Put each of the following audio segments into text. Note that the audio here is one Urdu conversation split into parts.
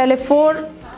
LA4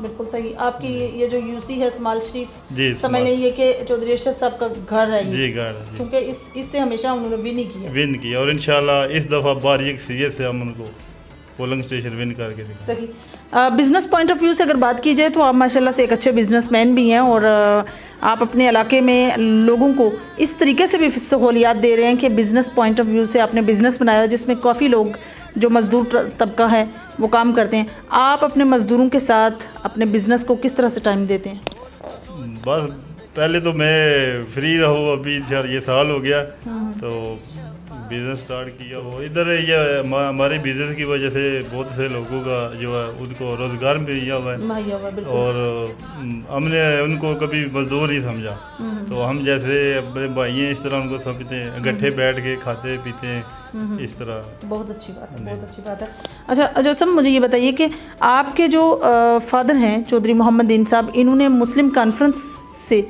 بالکل صحیح. آپ کی یہ جو یو سی ہے اسمال شریف, جی سمجھ لیں یہ کہ چودھری ارشد صاحب کا گھر ہے یہ, جی گھر, کیونکہ اس سے ہمیشہ انہوں نے ون کیا اور انشاءاللہ اس دفعہ باریک سیے سے ہم ان کو پولنگ اسٹیشن ون کر کے دکھائیں. صحیح. بزنس پوائنٹ آف ویو سے اگر بات کی جائے تو آپ ماشاءاللہ سے ایک اچھے بزنس مین بھی ہیں, اور آپ اپنے علاقے میں لوگوں کو اس طریقے سے بھی سہولیات دے رہے ہیں کہ بزنس پوائنٹ آف ویو سے آپ نے بزنس بنایا جس میں کافی لوگ جو مزدور طبقہ ہے وہ کام کرتے ہیں. آپ اپنے مزدوروں کے ساتھ اپنے بزنس کو کس طرح سے ٹائم دیتے ہیں؟ بس پہلے تو میں فری رہوں, ابھی یہ سال ہو گیا تو بزنس سٹارٹ کیا. وہ ادھر یہ ہمارے بزنس کی وجہ سے بہت سے لوگوں کا جو ہے ان کو روزگار مہیا ہوا ہے, اور ہم نے ان کو کبھی مزدور نہیں سمجھا. تو ہم جیسے اپنے بھائی ہیں اس طرح ان کو سمجھتے ہیں, اکٹھے بیٹھ کے کھاتے پیتے ہیں اس طرح. بہت اچھی بات ہے, بہت اچھی بات ہے. اچھا جوسم, مجھے یہ بتائیے کہ آپ کے جو فادر ہیں چودھری محمد دین صاحب, انہوں نے مسلم کانفرنس سے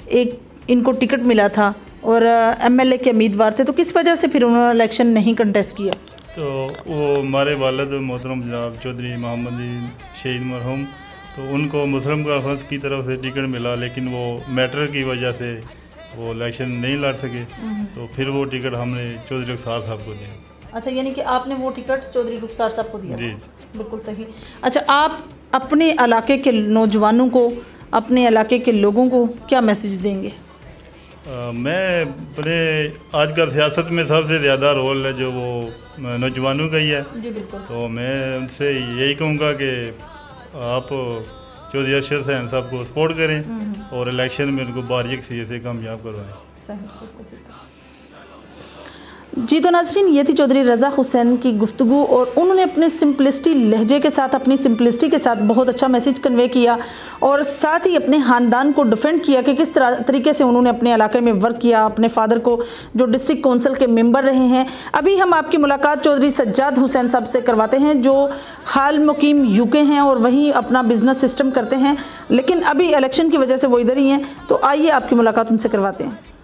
ایک ان کو ٹکٹ ملا تھا اور ایم ایل اے کے امیدوار تھے, تو کس وجہ سے پھر انہوں نے الیکشن نہیں کنٹیسٹ کیا؟ تو وہ ہمارے والد محترم جناب چودھری محمد دین شہید مرحوم, تو ان کو مسلم کانفرنس کی طرف سے ٹکٹ ملا, لیکن وہ میٹر کی وجہ سے وہ الیکشن نہیں لڑ سکے, تو پھر وہ ٹکٹ ہم نے چودھری رخسار صاحب کو دیا. اچھا, یعنی کہ آپ نے وہ ٹکٹ چودھری رخسار صاحب کو دیا؟ جی بالکل صحیح. اچھا, آپ اپنے علاقے کے نوجوانوں کو, اپنے علاقے کے لوگوں کو کیا میسج دیں گے؟ میں اپنے آج کل سیاست میں سب سے زیادہ رول ہے جو وہ نوجوانوں کا ہی ہے. جی بالکل. تو میں ان سے یہی کہوں گا کہ آپ چودھری ارشد حسین صاحب کو سپورٹ کریں اور الیکشن میں ان کو باریک سیے سے کامیاب کروائیں. جی تو ناظرین, یہ تھی چودھری رضا حسین کی گفتگو, اور انہوں نے اپنے سمپلسٹی لہجے کے ساتھ, اپنی سمپلسٹی کے ساتھ بہت اچھا میسیج کنوے کیا, اور ساتھ ہی اپنے خاندان کو ڈیفینڈ کیا کہ کس طریقے سے انہوں نے اپنے علاقے میں ورک کیا, اپنے فادر کو جو ڈسٹرکٹ کونسل کے ممبر رہے ہیں. ابھی ہم آپ کی ملاقات چودھری سجاد حسین صاحب سے کرواتے ہیں جو حال مقیم یو کے ہیں اور وہیں اپنا بزنس سسٹم کرتے ہیں, لیکن ابھی الیکشن کی وجہ سے وہ ادھر ہی ہیں, تو آئیے آپ کی ملاقات ان سے کرواتے ہیں.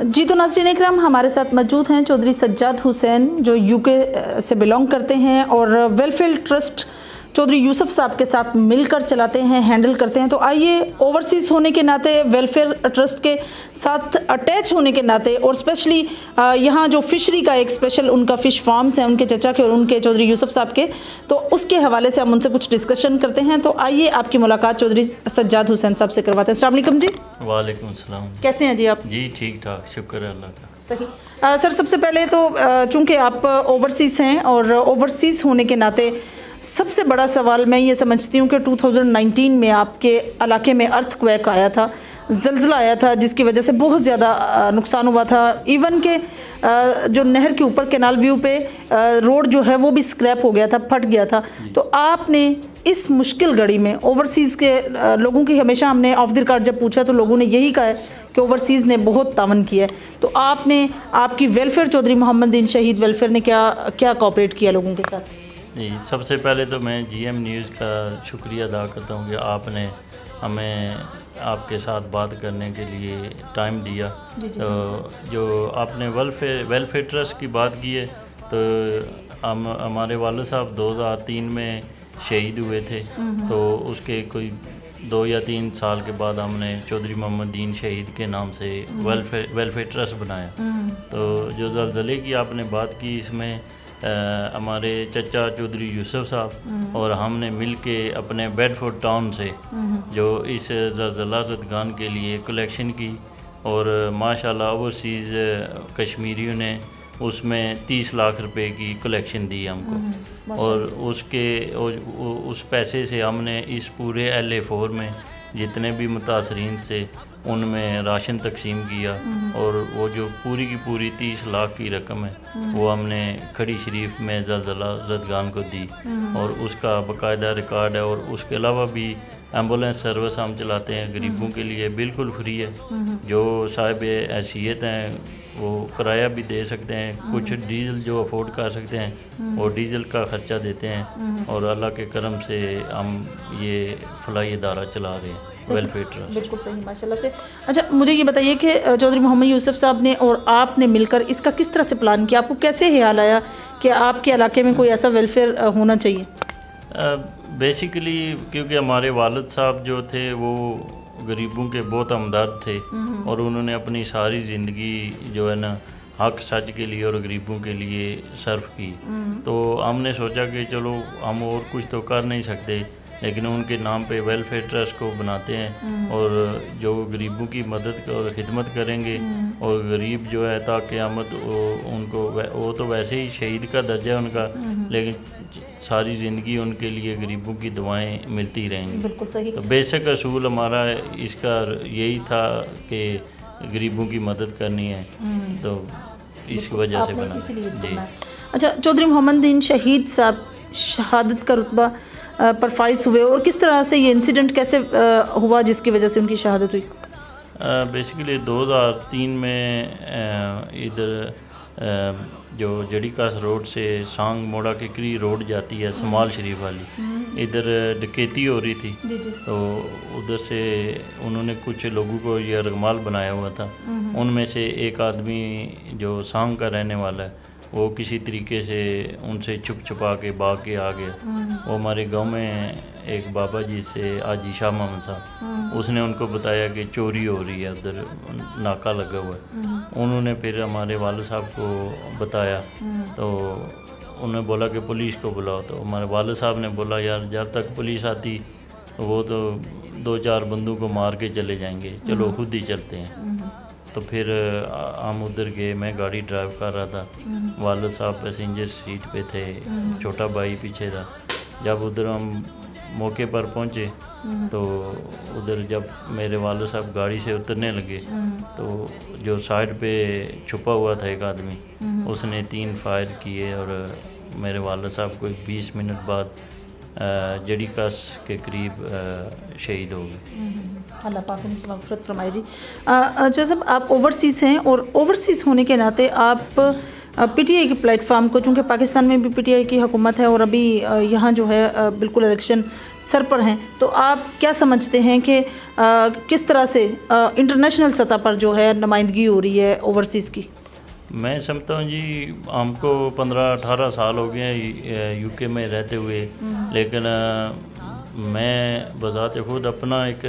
جی تو ناظرین اکرام, ہمارے ساتھ موجود ہیں چودھری سجاد حسین جو یو کے سے بلانگ کرتے ہیں اور ویلفیئر ٹرسٹ چودھری یوسف صاحب کے ساتھ مل کر چلاتے ہیں, ہینڈل کرتے ہیں. تو آئیے اوورسیز ہونے کے ناطے, ویلفیئر ٹرسٹ کے ساتھ اٹیچ ہونے کے ناطے, اور اسپیشلی یہاں جو فشری کا ایک اسپیشل ان کا فش فارمز ہیں ان کے چچا کے اور ان کے چودھری یوسف صاحب کے, تو اس کے حوالے سے ہم ان سے کچھ ڈسکشن کرتے ہیں. تو آئیے آپ کی ملاقات چودھری سجاد حسین صاحب سے کرواتے ہیں. السلام علیکم جی. وعلیکم السلام. کیسے ہیں جی آپ؟ جی ٹھیک ٹھاک, شکر ہے اللہ کا. صحیح. سر سب سے پہلے تو چونکہ آپ اوورسیز ہیں, اور اوورسیز ہونے کے ناطے سب سے بڑا سوال میں یہ سمجھتی ہوں کہ 2019 میں آپ کے علاقے میں ارتھ کویک آیا تھا, زلزلہ آیا تھا, جس کی وجہ سے بہت زیادہ نقصان ہوا تھا. ایون کہ جو نہر کے اوپر کینال ویو پہ روڈ جو ہے وہ بھی سکریپ ہو گیا تھا, پھٹ گیا تھا. تو آپ نے اس مشکل گھڑی میں اوورسیز کے لوگوں کی, ہمیشہ ہم نے آف دی ریکارڈ جب پوچھا تو لوگوں نے یہی کہا ہے کہ اوورسیز نے بہت تعاون کیا ہے, تو آپ نے, آپ کی ویلفیئر چودھری محمد دین شہید ویلفیئر نے کیا کوآپریٹ کیا لوگوں کے ساتھ؟ جی, سب سے پہلے تو میں جی ایم نیوز کا شکریہ ادا کرتا ہوں کہ آپ نے ہمیں آپ کے ساتھ بات کرنے کے لیے ٹائم دیا. تو جو آپ نے ویلفیئر ٹرسٹ کی بات کی ہے, تو ہمارے والد صاحب 2003 میں شہید ہوئے تھے, تو اس کے کوئی 2 یا 3 سال کے بعد ہم نے چودھری محمد دین شہید کے نام سے ویلفیئر ٹرسٹ بنایا. تو جو زلزلے کی آپ نے بات کی, اس میں ہمارے چچا چودھری یوسف صاحب اور ہم نے مل کے اپنے بیڈ فورڈ ٹاؤن سے جو اس زلزلہ زدگان کے لیے کلیکشن کی, اور ماشاءاللہ اوورسیز کشمیریوں نے اس میں 30 لاکھ روپے کی کلیکشن دی ہم کو, اور اس پیسے سے ہم نے اس پورے LA4 میں جتنے بھی متاثرین سے ان میں راشن تقسیم کیا, اور وہ جو پوری کی پوری 30 لاکھ کی رقم ہے وہ ہم نے کھڑی شریف میں زلزلہ زدگان کو دی, اور اس کا باقاعدہ ریکارڈ ہے. اور اس کے علاوہ بھی ایمبولینس سروس ہم چلاتے ہیں غریبوں کے لیے, بالکل فری ہے. جو صاحب حیثیت ہیں وہ کرایہ بھی دے سکتے ہیں, کچھ ڈیزل جو افورڈ کر سکتے ہیں وہ ڈیزل کا خرچہ دیتے ہیں, اور اللہ کے کرم سے ہم یہ فلاحی ادارہ چلا رہے ہیں ویلفیئر ٹرسٹ. بالکل صحیح, ماشاءاللہ سے. اچھا مجھے یہ بتائیے کہ چودھری محمد یوسف صاحب نے اور آپ نے مل کر اس کا کس طرح سے پلان کیا, آپ کو کیسے خیال آیا کہ آپ کے علاقے میں کوئی ایسا ویلفیئر ہونا چاہیے؟ بیسیکلی کیونکہ ہمارے والد صاحب جو تھے وہ غریبوں کے بہت ہمدرد تھے اور انہوں نے اپنی ساری زندگی جو ہے نا حق سچ کے لیے اور غریبوں کے لیے صرف کی. تو ہم نے سوچا کہ چلو ہم اور کچھ تو کر نہیں سکتے لیکن ان کے نام پہ ویلفیئر ٹرسٹ کو بناتے ہیں اور جو غریبوں کی مدد اور خدمت کریں گے اور غریب جو ہے تا قیامت ان کو وہ تو ویسے ہی شہید کا درجہ ہے ان کا لیکن ساری زندگی ان کے لیے غریبوں کی دعائیں ملتی رہیں گی. بالکل صحیح. تو بیسک اصول ہمارا اس کا یہی تھا کہ غریبوں کی مدد کرنی ہے تو اس کی وجہ سے بنا. جی. اچھا چودھری محمد الدین شہید صاحب شہادت کا رتبہ پر فائز ہوئے اور کس طرح سے یہ انسیڈنٹ کیسے ہوا جس کی وجہ سے ان کی شہادت ہوئی؟ بیسیکلی 2003 میں ادھر جو جڑی کاس روڈ سے سانگ موڑا ککری روڈ جاتی ہے سمال شریف والی ادھر ڈکیتی ہو رہی تھی تو ادھر سے انہوں نے کچھ لوگوں کو یہ رگمال بنایا ہوا تھا. ان میں سے ایک آدمی جو سانگ کا رہنے والا ہے وہ کسی طریقے سے ان سے چھپ چھپا کے بھاگ کے آ گیا. وہ ہمارے گاؤں میں ایک بابا جی سے آجی شاہ محمد صاحب اس نے ان کو بتایا کہ چوری ہو رہی ہے ادھر ناکہ لگا ہوا ہے. انہوں نے پھر ہمارے والد صاحب کو بتایا تو انہوں نے بولا کہ پولیس کو بلاؤ. تو ہمارے والد صاحب نے بولا یار جب تک پولیس آتی وہ تو 2-4 بندوں کو مار کے چلے جائیں گے, چلو خود ہی چلتے ہیں. تو پھر ہم ادھر گئے, میں گاڑی ڈرائیو کر رہا تھا, والد صاحب پیسنجر سیٹ پہ تھے, چھوٹا بھائی پیچھے تھا. جب ادھر ہم موقع پر پہنچے تو ادھر جب میرے والد صاحب گاڑی سے اترنے لگے تو جو سائڈ پہ چھپا ہوا تھا ایک آدمی اس نے 3 فائر کیے اور میرے والد صاحب کو 20 منٹ بعد جڑی کاس کے قریب شہید ہو گئے. اللہ پاک ان کی مغفرت فرمائے. جی جو صاحب آپ اوورسیز ہیں اور اوورسیز ہونے کے ناطے آپ پی ٹی آئی کے پلیٹ فارم کو, چونکہ پاکستان میں بھی پی ٹی آئی کی حکومت ہے اور ابھی یہاں جو ہے بالکل الیکشن سر پر ہیں, تو آپ کیا سمجھتے ہیں کہ کس طرح سے انٹرنیشنل سطح پر جو ہے نمائندگی ہو رہی ہے اوورسیز کی؟ میں سمجھتا ہوں جی ہم کو 15-18 سال ہو گئے ہیں یو کے میں رہتے ہوئے, لیکن میں بذات خود اپنا ایک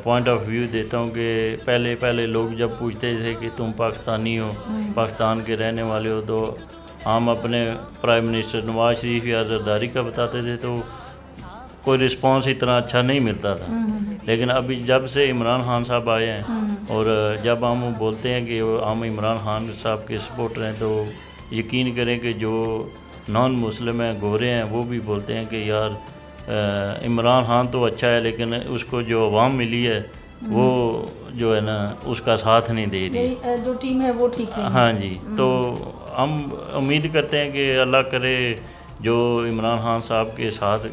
پوائنٹ آف ویو دیتا ہوں کہ پہلے لوگ جب پوچھتے تھے کہ تم پاکستانی ہو, پاکستان کے رہنے والے ہو, تو ہم اپنے پرائم منسٹر نواز شریف یا زرداری کا بتاتے تھے تو کوئی رسپانس اتنا اچھا نہیں ملتا تھا. لیکن ابھی جب سے عمران خان صاحب آئے ہیں اور جب ہم بولتے ہیں کہ ہم عمران خان صاحب کے سپورٹر ہیں تو یقین کریں کہ جو نان مسلم ہیں, گورے ہیں, وہ بھی بولتے ہیں کہ یار عمران خان تو اچھا ہے لیکن اس کو جو عوام ملی ہے وہ جو ہے نا اس کا ساتھ نہیں دے رہی, جو ٹیم ہے وہ ٹھیک نہیں. ہاں جی, تو ہم امید کرتے ہیں کہ اللہ کرے جو عمران خان صاحب کے ساتھ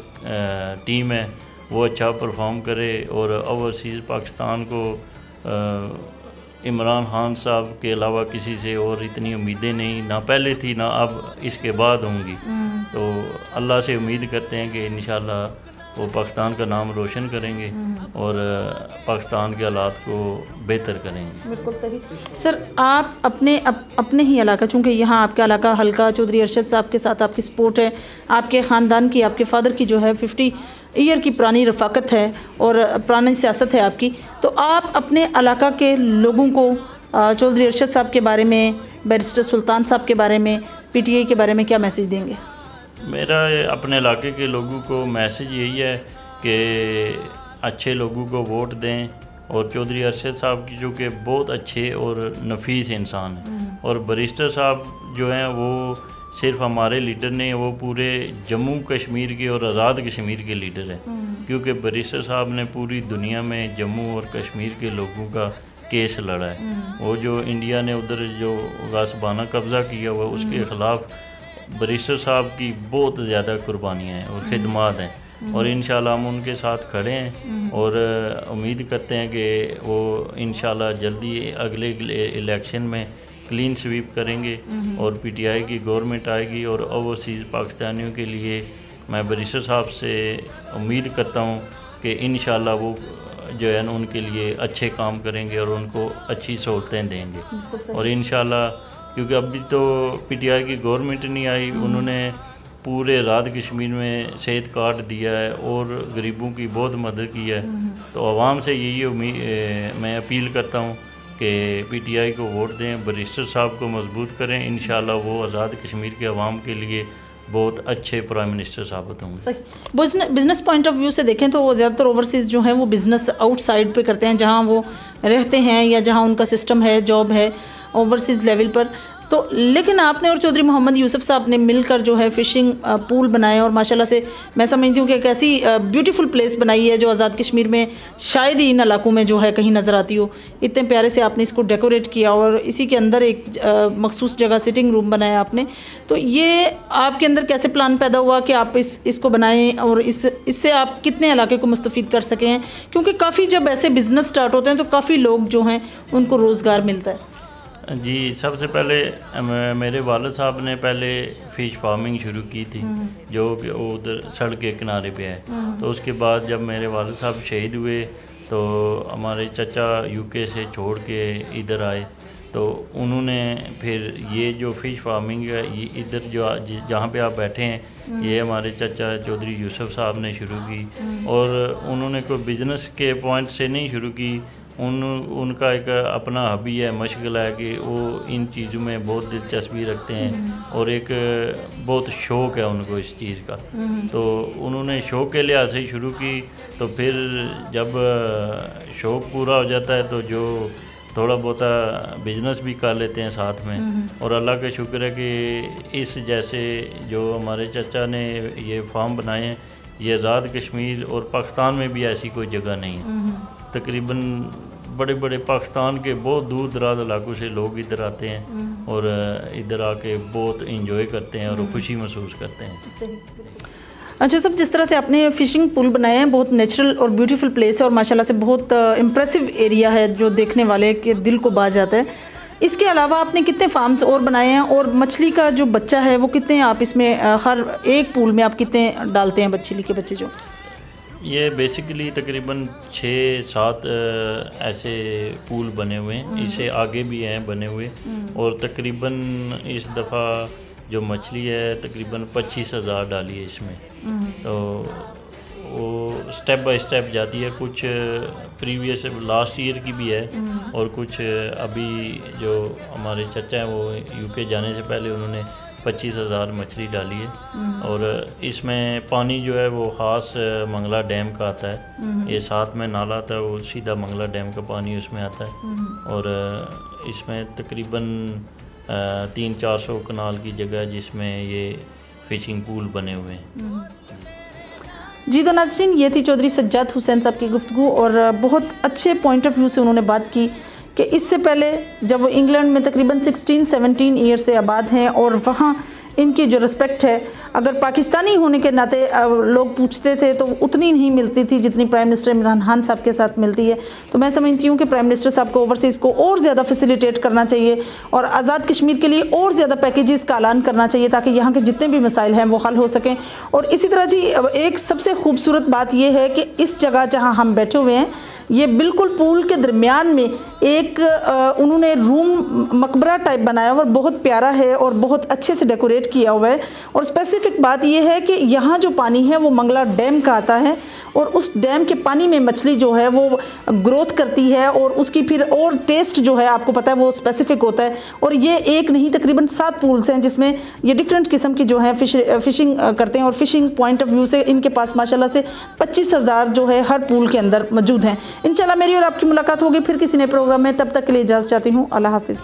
ٹیم ہے وہ اچھا پرفارم کرے اور اوورسیز پاکستان کو عمران خان صاحب کے علاوہ کسی سے اور اتنی امیدیں نہیں, نہ پہلے تھی نہ اب اس کے بعد ہوں گی. تو اللہ سے امید کرتے ہیں کہ انشاءاللہ وہ پاکستان کا نام روشن کریں گے اور پاکستان کے حالات کو بہتر کریں گے. بالکل صحیح. سر آپ اپنے ہی علاقہ, چونکہ یہاں آپ کا علاقہ حلقہ چودھری ارشد صاحب کے ساتھ آپ کی سپورٹ ہے, آپ کے خاندان کی, آپ کے فادر کی جو ہے 50 ایئر کی پرانی رفاقت ہے اور پرانی سیاست ہے آپ کی, تو آپ اپنے علاقہ کے لوگوں کو چودھری ارشد صاحب کے بارے میں, بیرسٹر سلطان صاحب کے بارے میں, پی ٹی آئی کے بارے میں کیا میسیج دیں گے؟ میرا اپنے علاقے کے لوگوں کو میسیج یہی ہے کہ اچھے لوگوں کو ووٹ دیں اور چودھری ارشد صاحب کی جو کہ بہت اچھے اور نفیس انسان ہیں, اور بیرسٹر صاحب جو ہیں وہ صرف ہمارے لیڈر نہیں, وہ پورے جموں کشمیر کے اور آزاد کشمیر کے لیڈر ہیں, کیونکہ بیرسٹر صاحب نے پوری دنیا میں جموں اور کشمیر کے لوگوں کا کیس لڑا ہے. وہ جو انڈیا نے ادھر جو غاصبانہ قبضہ کیا ہوا اس کے خلاف بیرسٹر صاحب کی بہت زیادہ قربانیاں ہیں اور خدمات ہیں, اور انشاءاللہ ہم ان کے ساتھ کھڑے ہیں اور امید کرتے ہیں کہ وہ انشاءاللہ جلدی اگلے الیکشن میں کلین سویپ کریں گے اور پی ٹی آئی کی گورنمنٹ آئے گی. اور اوورسیز پاکستانیوں کے لیے میں بیرسٹر صاحب سے امید کرتا ہوں کہ انشاءاللہ وہ جو ہے نا ان کے لیے اچھے کام کریں گے اور ان کو اچھی سہولتیں دیں گے. اور انشاءاللہ کیونکہ ابھی تو پی ٹی آئی کی گورنمنٹ نہیں آئی, انہوں نے پورے آزاد کشمیر میں صحت کارڈ دیا ہے اور غریبوں کی بہت مدد کی ہے. تو عوام سے یہی میں اپیل کرتا ہوں کہ پی ٹی آئی کو ووٹ دیں, بیرسٹر صاحب کو مضبوط کریں. انشاءاللہ وہ آزاد کشمیر کے عوام کے لیے بہت اچھے پرائم منسٹر ثابت ہوں گے. صحیح. بزنس پوائنٹ آف ویو سے دیکھیں تو وہ زیادہ تر اوورسیز جو ہیں وہ بزنس آؤٹ سائڈ پہ کرتے ہیں, جہاں وہ رہتے ہیں یا جہاں ان کا سسٹم ہے, جاب ہے اوورسیز لیول پر. تو لیکن آپ نے اور چودھری محمد یوسف صاحب نے مل کر جو ہے فشنگ پول بنائے, اور ماشاءاللہ سے میں سمجھتی ہوں کہ ایک ایسی بیوٹیفل پلیس بنائی ہے جو آزاد کشمیر میں شاید ہی ان علاقوں میں جو ہے کہیں نظر آتی ہو. اتنے پیارے سے آپ نے اس کو ڈیکوریٹ کیا اور اسی کے اندر ایک مخصوص جگہ سٹنگ روم بنایا آپ نے. تو یہ آپ کے اندر کیسے پلان پیدا ہوا کہ آپ اس کو بنائیں اور اس سے آپ کتنے علاقے کو مستفید کر سکیں ہیں, کیونکہ کافی جب ایسے بزنس سٹارٹ ہوتے ہیں تو کافی لوگ جو ہیں ان کو روزگار ملتا ہے. جی, سب سے پہلے میرے والد صاحب نے پہلے فش فارمنگ شروع کی تھی جو کہ ادھر سڑک کے کنارے پہ ہے. تو اس کے بعد جب میرے والد صاحب شہید ہوئے تو ہمارے چچا یو کے سے چھوڑ کے ادھر آئے. تو انہوں نے پھر یہ جو فش فارمنگ ہے یہ ادھر جہاں پہ آپ بیٹھے ہیں یہ ہمارے چچا چودھری یوسف صاحب نے شروع کی. اور انہوں نے کوئی بزنس کے پوائنٹ سے نہیں شروع کی, ان کا ایک اپنا ہابی ہے, مشغلہ ہے کہ وہ ان چیزوں میں بہت دلچسپی رکھتے ہیں اور ایک بہت شوق ہے ان کو اس چیز کا. تو انہوں نے شوق کے لحاظ سے شروع کی. تو پھر جب شوق پورا ہو جاتا ہے تو جو تھوڑا بہت بزنس بھی کر لیتے ہیں ساتھ میں. اور اللہ کا شکر ہے کہ اس جیسے جو ہمارے چچا نے یہ فارم بنائے ہیں یہ آزاد کشمیر اور پاکستان میں بھی ایسی کوئی جگہ نہیں ہے. تقریباً بڑے بڑے پاکستان کے بہت دور دراز علاقوں سے لوگ ادھر آتے ہیں اور ادھر آ کے بہت انجوائے کرتے ہیں اور خوشی محسوس کرتے ہیں. اچھا صاحب, جس طرح سے آپ نے فشنگ پول بنایا ہے بہت نیچرل اور بیوٹیفل پلیس ہے اور ماشاءاللہ سے بہت امپریسو ایریا ہے جو دیکھنے والے کے دل کو بھا جاتا ہے. اس کے علاوہ آپ نے کتنے فارمز اور بنائے ہیں, اور مچھلی کا جو بچہ ہے وہ کتنے آپ اس میں ہر ایک پول میں آپ کتنے ڈالتے ہیں مچھلی کے بچے؟ جو یہ بیسیکلی تقریباً 6-7 ایسے پول بنے ہوئے ہیں, اس سے آگے بھی ہیں بنے ہوئے. اور تقریباً اس دفعہ جو مچھلی ہے تقریباً 25,000 ڈالی ہے اس میں. تو وہ سٹیپ بائی سٹیپ جاتی ہے, کچھ پریویس لاسٹ ایئر کی بھی ہے اور کچھ ابھی جو ہمارے چچا ہیں وہ یو کے جانے سے پہلے انہوں نے 25,000 مچھلی ڈالی ہے. اور اس میں پانی جو ہے وہ خاص منگلا ڈیم کا آتا ہے, یہ ساتھ میں نالا آتا ہے وہ سیدھا منگلا ڈیم کا پانی اس میں آتا ہے. اور اس میں تقریباً 300-400 کنال کی جگہ ہے جس میں یہ فشنگ پول بنے ہوئے ہیں. جی تو ناظرین, یہ تھی چودھری سجاد حسین صاحب کی گفتگو, اور بہت اچھے پوائنٹ آف ویو سے انہوں نے بات کی کہ اس سے پہلے جب وہ انگلینڈ میں تقریباً 16-17 ایئر سے آباد ہیں اور وہاں ان کی جو رسپیکٹ ہے اگر پاکستانی ہونے کے ناطے لوگ پوچھتے تھے تو اتنی نہیں ملتی تھی جتنی پرائم منسٹر عمران خان صاحب کے ساتھ ملتی ہے. تو میں سمجھتی ہوں کہ پرائم منسٹر صاحب کو اوورسیز کو اور زیادہ فیسیلیٹیٹ کرنا چاہیے اور آزاد کشمیر کے لیے اور زیادہ پیکیجز کا اعلان کرنا چاہیے تاکہ یہاں کے جتنے بھی مسائل ہیں وہ حل ہو سکیں. اور اسی طرح جی ایک سب سے خوبصورت بات یہ ہے کہ اس جگہ جہاں ہم بیٹھے ہوئے ہیں یہ بالکل پول کے درمیان میں ایک انہوں نے روم مقبرہ ٹائپ بنایا ہوا اور بہت پیارا ہے اور بہت اچھے سے ڈیکوریٹ کیا ہوا ہے. اور اسپیسیفک بات یہ ہے کہ یہاں جو پانی ہے وہ منگلا ڈیم کا آتا ہے اور اس ڈیم کے پانی میں مچھلی جو ہے وہ گروتھ کرتی ہے اور اس کی پھر اور ٹیسٹ جو ہے آپ کو پتہ ہے وہ اسپیسیفک ہوتا ہے. اور یہ ایک نہیں تقریباً 7 پولز ہیں جس میں یہ ڈیفرنٹ قسم کی جو ہے فشنگ کرتے ہیں اور فشنگ پوائنٹ آف ویو سے ان کے پاس ماشاءاللہ سے 25,000 جو ہے ہر پول کے اندر موجود ہیں. انشاءاللہ میری اور آپ کی ملاقات ہوگی پھر کسی نئے پروگرام میں, تب تک کے لیے اجازت چاہتی ہوں. اللہ حافظ.